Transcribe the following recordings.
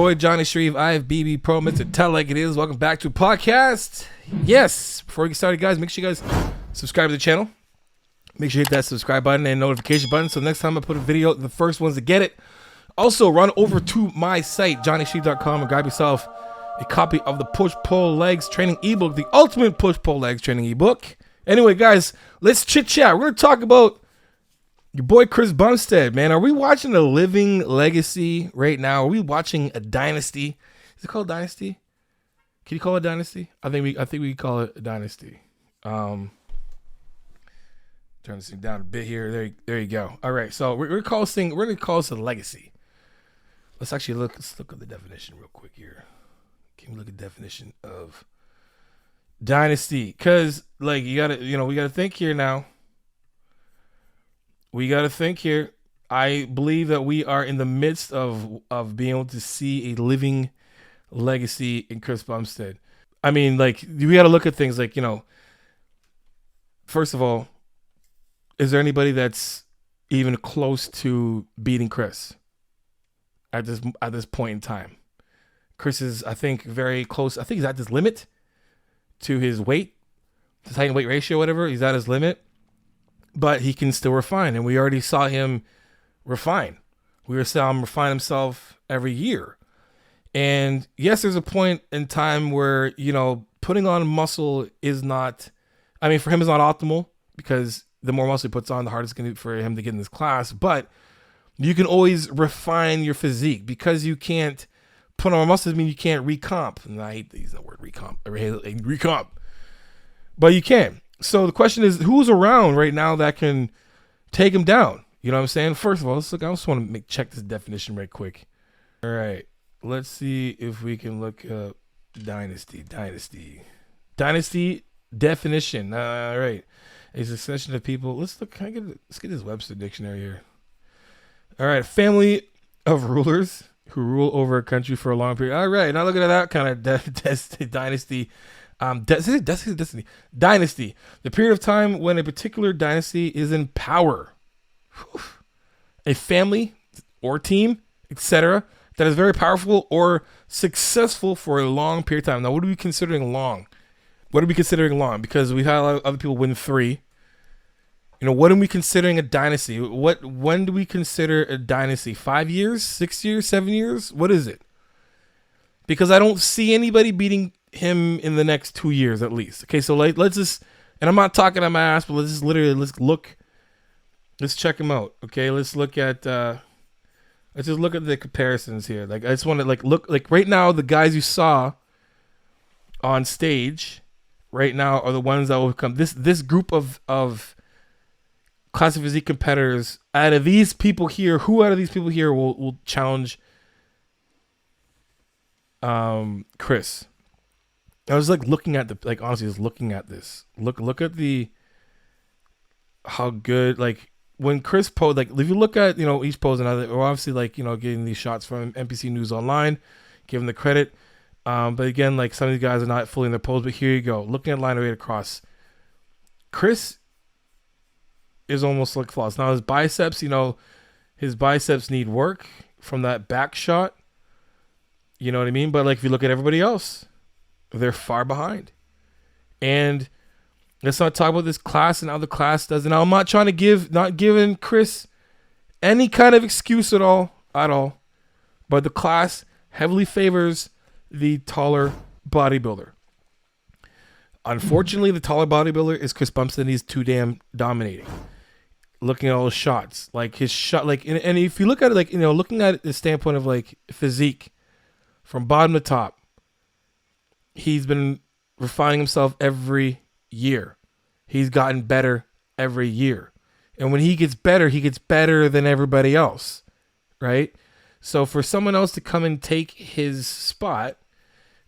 Boy, jonni.shreve, I have BB Pro, Mr. Tell Like It Is. Welcome back to podcast. Yes, before we get started, guys, make sure you guys subscribe to the channel. Make sure you hit that subscribe button and notification button so next time I put a video, the first ones to get it. Also, run over to my site, jonni.shreve.com, and grab yourself a copy of the Push-Pull Legs Training ebook, the ultimate Push-Pull Legs Training ebook. Anyway, guys, let's chit-chat. We're going to talk about your boy Chris Bumstead, man. Are we watching a living legacy right now? Are we watching a dynasty? Is it called Dynasty? Can you call it Dynasty? I think we call it a Dynasty. Turn this thing down a bit here. There you go. All right, so we're gonna call this a legacy. Let's look at the definition real quick here. Can we look at the definition of dynasty? Cause like we gotta think here now. We got to think here. I believe that we are in the midst of being able to see a living legacy in Chris Bumstead. I mean, like, we got to look at things like, first of all, is there anybody that's even close to beating Chris at this point in time? Chris is, I think, very close. I think he's at his limit to his weight, his height and weight ratio, whatever. He's at his limit. But he can still refine, and we already saw him refine. We saw him refine himself every year. And yes, there's a point in time where, putting on muscle is not, for him is not optimal, because the more muscle he puts on, the harder it's going to be for him to get in this class. But you can always refine your physique. Because you can't put on muscle doesn't mean you can't recomp. And I hate using the word recomp. Recomp. But you can. So the question is, who's around right now that can take him down? You know what I'm saying? First of all, let's look. I just want to check this definition right quick. All right, let's see if we can look up dynasty definition. All right, a succession of people. Let's look. Let's get this Webster dictionary here. All right, family of rulers who rule over a country for a long period. All right, now look at that kind of dynasty. Dynasty, the period of time when a particular dynasty is in power. A family or team, etc., that is very powerful or successful for a long period of time. Now, what are we considering long? Because we've had a lot of other people win 3. What are we considering a dynasty? When do we consider a dynasty? 5 years, 6 years, 7 years? What is it? Because I don't see anybody beating him in the next 2 years at least. Okay, so let's just, and I'm not talking on my ass, but let's check him out. Okay, let's just look at the comparisons here. Like, I just want to look right now, the guys you saw on stage right now are the ones that will come. This group of classic physique competitors. Out of these people here, who out of these people here will challenge Chris? I was looking at honestly, just looking at this. Look at how good, when Chris posed, if you look at, each pose and other, we're obviously getting these shots from NPC News Online, give him the credit. But again, some of these guys are not fully in their pose, but here you go. Looking at line of weight across. Chris is almost flawless. Now his biceps, his biceps need work from that back shot. You know what I mean? But if you look at everybody else, they're far behind. And let's not talk about this class and how the class does. And I'm not trying to not giving Chris any kind of excuse at all. But the class heavily favors the taller bodybuilder. Unfortunately, the taller bodybuilder is Chris Bumstead, and he's too damn dominating. Looking at all his shots, his shot, and if you look at it, looking at the standpoint of physique from bottom to top, he's been refining himself every year. He's gotten better every year. And when he gets better than everybody else, right? So for someone else to come and take his spot,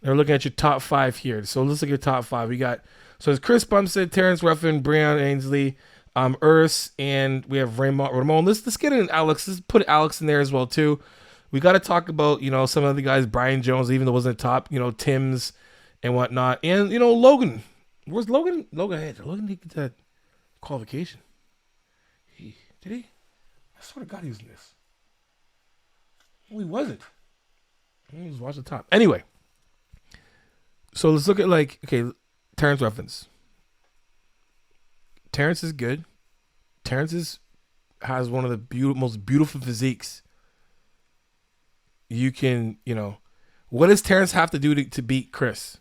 they're looking at your top 5 here. So let's look at your top 5. We got, so it's Chris Bumstead, Terrence Ruffin, Brian Ainsley, Urs, and we have Ramon. Let's get in Alex. Let's put Alex in there as well too. We got to talk about, some of the guys, Brian Jones, even though it wasn't top, Tim's and whatnot. And, Logan. Where's Logan? Logan didn't get that qualification. Did he? I swear to God he was in this. Well, he wasn't. Just watch the top. Anyway, so let's look at Terrence Ruffins. Terrence is good. Has one of the most beautiful physiques. You can, what does Terrence have to do to beat Chris?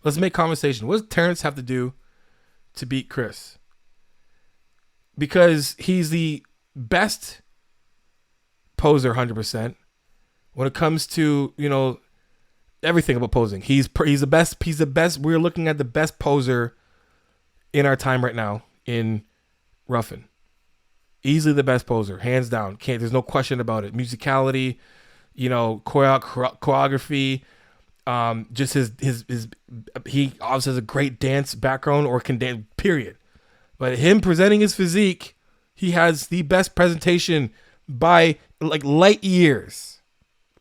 Let's make conversation. What does Terrence have to do to beat Chris? Because he's the best poser 100%. When it comes to, everything about posing, he's the best. He's the best. We're looking at the best poser in our time right now in Ruffin. Easily the best poser, hands down. There's no question about it. Musicality, choreography, just his he obviously has a great dance background or can dance, period. But him presenting his physique, he has the best presentation by light years.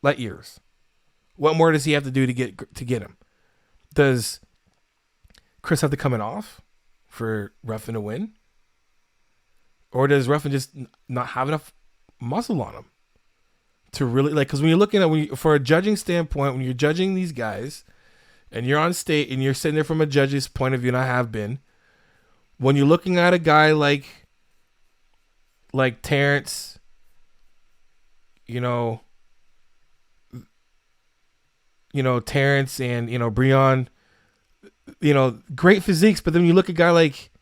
Light years. What more does he have to do to get him? Does Chris have to come in off for Ruffin to win? Or does Ruffin just not have enough muscle on him to really because when you're looking at for a judging standpoint, when you're judging these guys and you're on stage and you're sitting there from a judge's point of view, and I have been, when you're looking at a guy like Terrence, Terrence and Breon, great physiques, but then you look at a guy like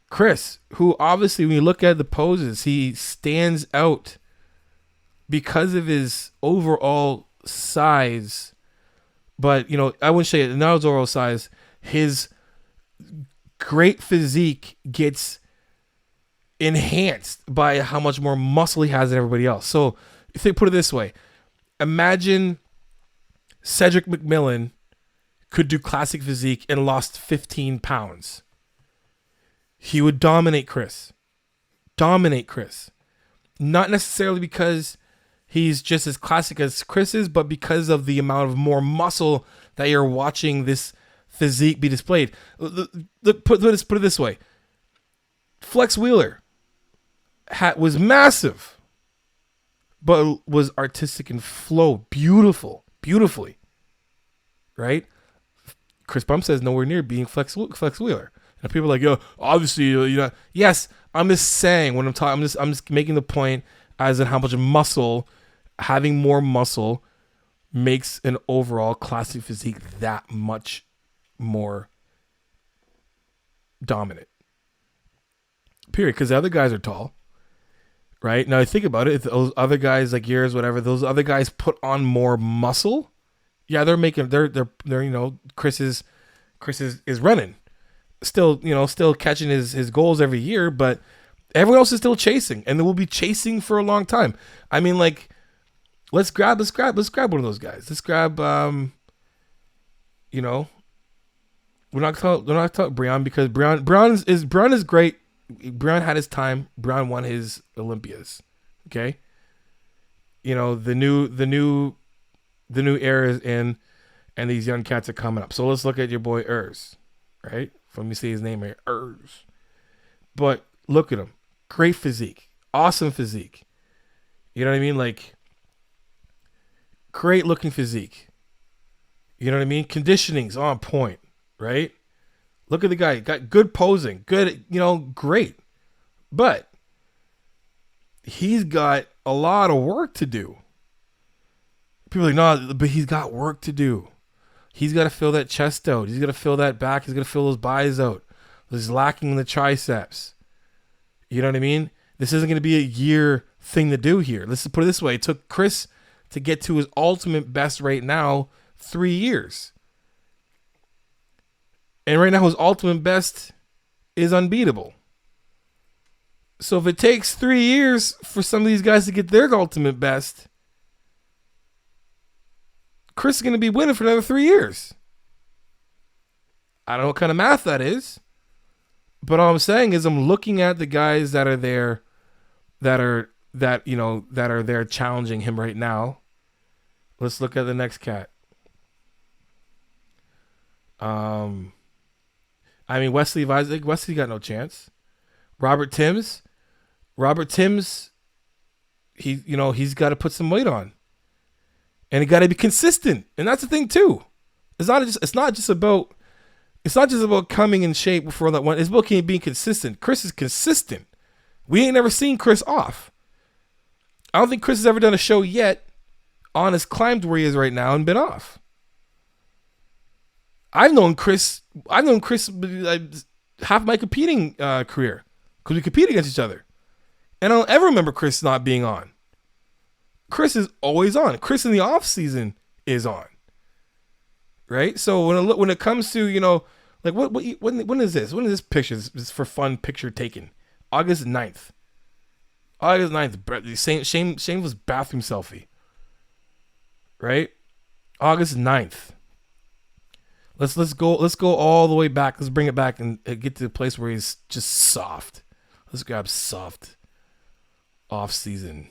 Chris, who obviously when you look at the poses, he stands out because of his overall size. But, I wouldn't say not his overall size. His great physique gets enhanced by how much more muscle he has than everybody else. So if they put it this way, imagine Cedric McMillan could do classic physique and lost 15 pounds. He would dominate Chris. Not necessarily because he's just as classic as Chris is, but because of the amount of more muscle that you're watching this physique be displayed. Put it this way. Flex Wheeler was massive, but was artistic and flow beautifully. Right? Chris Bumstead is nowhere near being Flex Wheeler. And people are like, yo, obviously, yes, I'm just saying when I'm talking, I'm just making the point as in how much muscle, having more muscle makes an overall classic physique that much more dominant. Period. Because the other guys are tall, right? Now, think about it. If those other guys like yours, whatever, those other guys put on more muscle. Yeah, they're Chris is running. Still catching his goals every year, but everyone else is still chasing, and they will be chasing for a long time. I mean, let's grab one of those guys. Let's grab, we're not talking Breon because Breon is great. Breon had his time. Breon won his Olympias. Okay, the new era is in, and these young cats are coming up. So let's look at your boy Urs, right? Let me see his name here, Urs. But look at him. Great physique. Awesome physique. You know what I mean? Great looking physique. You know what I mean? Conditioning's on point, right? Look at the guy. Got good posing. Good, great. But he's got a lot of work to do. People are like, no, but he's got work to do. He's got to fill that chest out. He's got to fill that back. He's got to fill those buys out. He's lacking in the triceps. You know what I mean? This isn't going to be a year thing to do here. Let's put it this way. It took Chris to get to his ultimate best right now 3 years. And right now his ultimate best is unbeatable. So if it takes 3 years for some of these guys to get their ultimate best, Chris is going to be winning for another 3 years. I don't know what kind of math that is. But all I'm saying is I'm looking at the guys that are there that are there challenging him right now. Let's look at the next cat. Wesley got no chance. Robert Timms, he's got to put some weight on. And it got to be consistent. And that's the thing too. It's not just about coming in shape before that one. It's about being consistent. Chris is consistent. We ain't never seen Chris off. I don't think Chris has ever done a show yet on his climb to where he is right now and been off. I've known Chris half my competing career because we compete against each other. And I don't ever remember Chris not being on. Chris is always on. Chris in the off season is on. Right? So when it comes to, like when is this? When is this picture? This is for fun picture taken. August 9th. August 9th. Shameless bathroom selfie. Right? August 9th. Let's go all the way back. Let's bring it back and get to the place where he's just soft. Let's grab soft off season.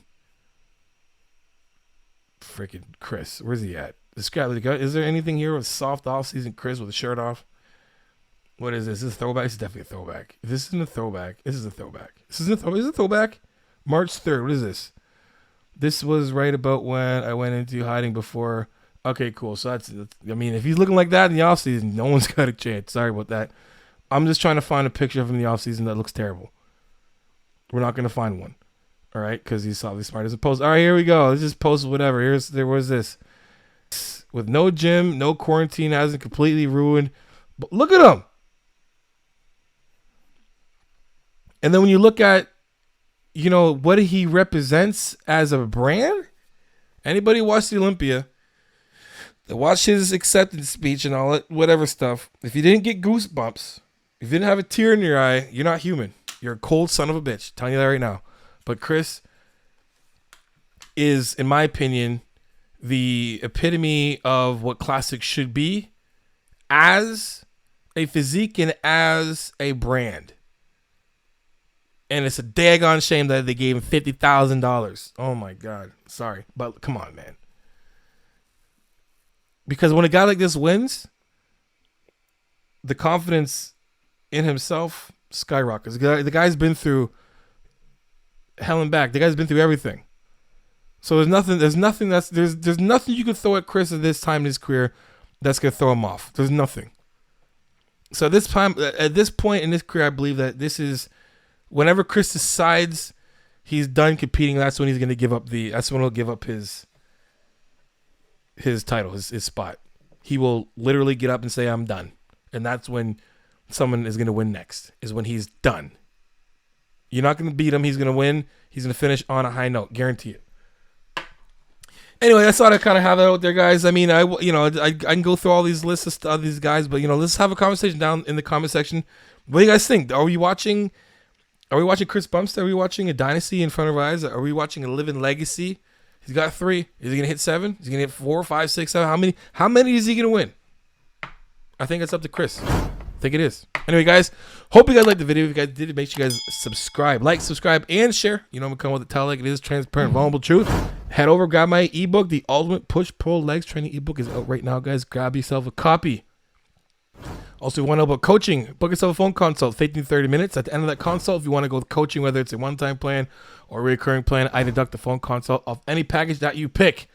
Freaking Chris. Where's he at? This guy, is there anything here with soft off season Chris with a shirt off? What is this? Is this a throwback? This is definitely a throwback. If this isn't a throwback, this is a throwback. Is it a throwback? March 3rd. What is this? This was right about when I went into hiding before. Okay, cool. So if he's looking like that in the off season, no one's got a chance. Sorry about that. I'm just trying to find a picture of him in the off season that looks terrible. We're not going to find one. All right, because he's obviously smart as a post. All right, here we go. Let's just post whatever. There was this. With no gym, no quarantine, hasn't completely ruined. But look at him. And then when you look at, what he represents as a brand, anybody watch the Olympia, watch his acceptance speech and all that, whatever stuff. If you didn't get goosebumps, if you didn't have a tear in your eye, you're not human. You're a cold son of a bitch. I'm telling you that right now. But Chris is, in my opinion, the epitome of what classic should be as a physique and as a brand. And it's a daggone shame that they gave him $50,000. Oh my God. Sorry. But come on, man. Because when a guy like this wins, the confidence in himself skyrockets. The guy's been through hell and back. The guy's been through everything. So there's nothing you could throw at Chris at this time in his career that's gonna throw him off. There's nothing. So at this point in his career, I believe that this is whenever Chris decides he's done competing, that's when he's gonna give up that's when he'll give up his title, his spot. He will literally get up and say, I'm done. And that's when someone is gonna win next, is when he's done. You're not going to beat him. He's going to win. He's going to finish on a high note. Guarantee it. Anyway, I thought I'd kind of have that out there, guys. I mean, I can go through all these lists of these guys, but, let's have a conversation down in the comment section. What do you guys think? Are we watching Chris Bumstead? Are we watching a dynasty in front of our eyes? Are we watching a living legacy? He's got 3. Is he going to hit 7? Is he going to hit 4, 5, 6, 7? How many is he going to win? I think it's up to Chris. I think it is. Anyway, guys, hope you guys liked the video. If you guys did, make sure you guys subscribe, and share. I'm going to come with a tell like it is, transparent, vulnerable truth. Head over, grab my ebook. The Ultimate Push-Pull Legs Training ebook is out right now, guys. Grab yourself a copy. Also, if you want to know about coaching, book yourself a phone consult, 15 to 30 minutes. At the end of that consult, if you want to go with coaching, whether it's a one-time plan or a recurring plan, I deduct the phone consult off any package that you pick.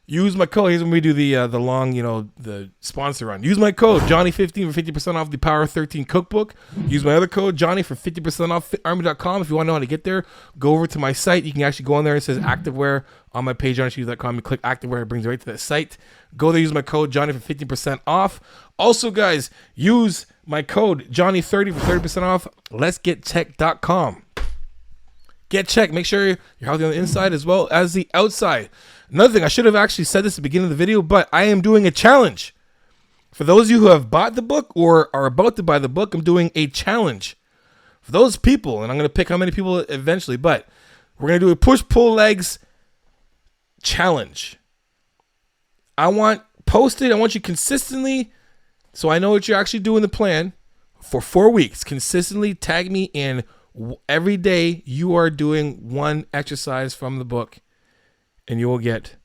Use my code. Here's when we do the long, the sponsor run. Use my code, Johnny15 for 50% off the Power 13 cookbook. Use my other code, Johnny, for 50% off fitarmy.com. If you want to know how to get there, go over to my site. You can actually go on there. It says activewear on my page, johnny.com. You click activewear. It brings you right to that site. Go there. Use my code, Johnny, for 50% off. Also, guys, use my code, Johnny30 for 30% off. Let'sGetChecked.com. Get checked. Make sure you're healthy on the inside as well as the outside. Another thing, I should have actually said this at the beginning of the video, but I am doing a challenge. For those of you who have bought the book or are about to buy the book, I'm doing a challenge. For those people, and I'm going to pick how many people eventually, but we're going to do a push-pull legs challenge. I want you consistently, so I know what you're actually doing the plan, for 4 weeks. Consistently tag me in every day you are doing one exercise from the book, and you will get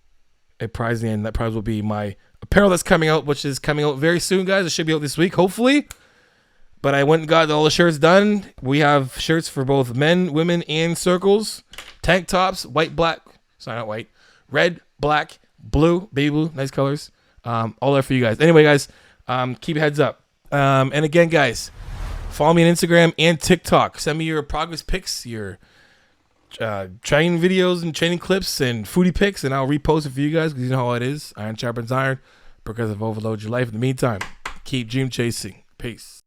a prize in the end. That prize will be my apparel that's coming out, which is coming out very soon, guys. It should be out this week, hopefully. But I went and got all the shirts done. We have shirts for both men, women, and circles. Tank tops, red, black, blue, baby blue, nice colors. All there for you guys. Anyway, guys, keep your heads up. And again, guys, follow me on Instagram and TikTok. Send me your progress pics, your training videos and training clips and foodie pics, and I'll repost it for you guys because you know how it is. Iron sharpens iron because of overload your life. In the meantime, keep dream chasing. Peace.